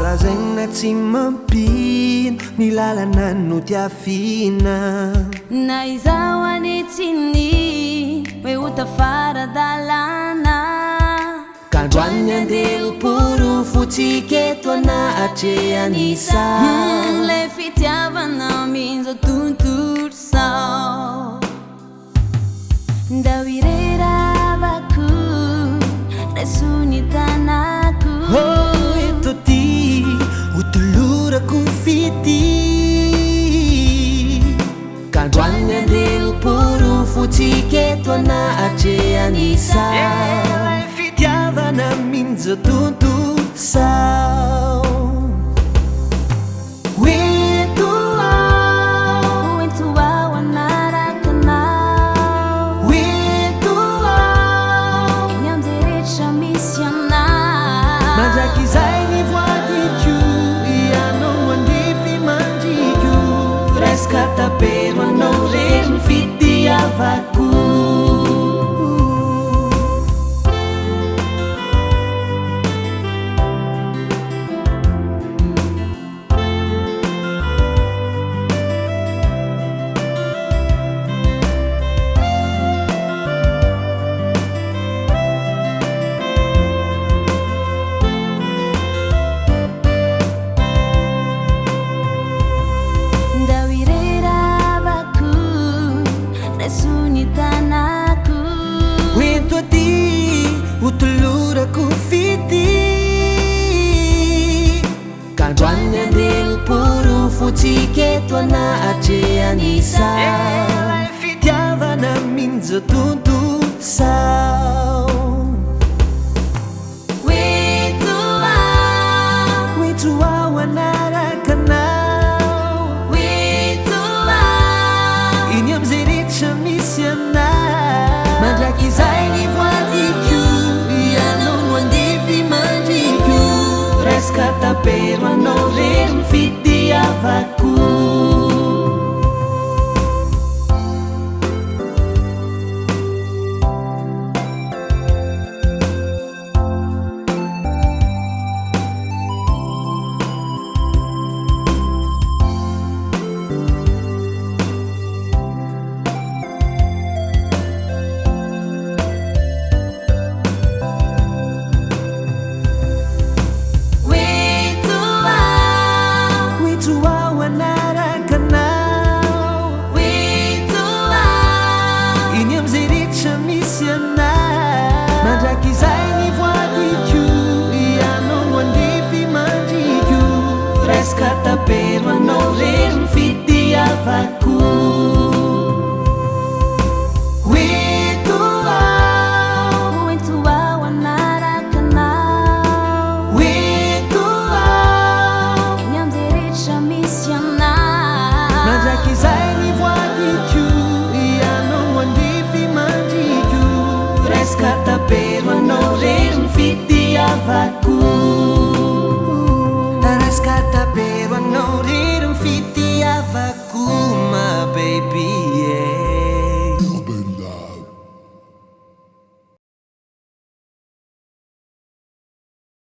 Lazaina tsy mampino ny lalana no tiafina na izao anitsiny hoe ho tafaradalana kandroany andeo poro fotsiketo ana atreanisa le fitiavana minzo tontolo sao ndao ireravako resony tanako eto ty hotolorako fity kandroany andeo poro fotsiketo ana atreanisa fitiavana minjo tontolo sao Mandraky izay ny voadiko ianao andify mandriko resaka tapero anao reny fitiavako hotolorako fity kandroany andeo poro fotsiketo ana atreanisa fitiavana minjo tontolo sao oetoao anarakanao iny amizay rehetra misy ana mandraky izay ny voadiko resaka tapero anao reny fitiavako mandraky izay ny voadiko ianao andify mandriko resaka tapero anao reny fitiavako oetoao anarakanao iny amizay rehetra misy ana mandraky izay ny voadiko ianao andify mandriko resaka tapero anao reny fitiavako resaka tapero anao reny fitiavako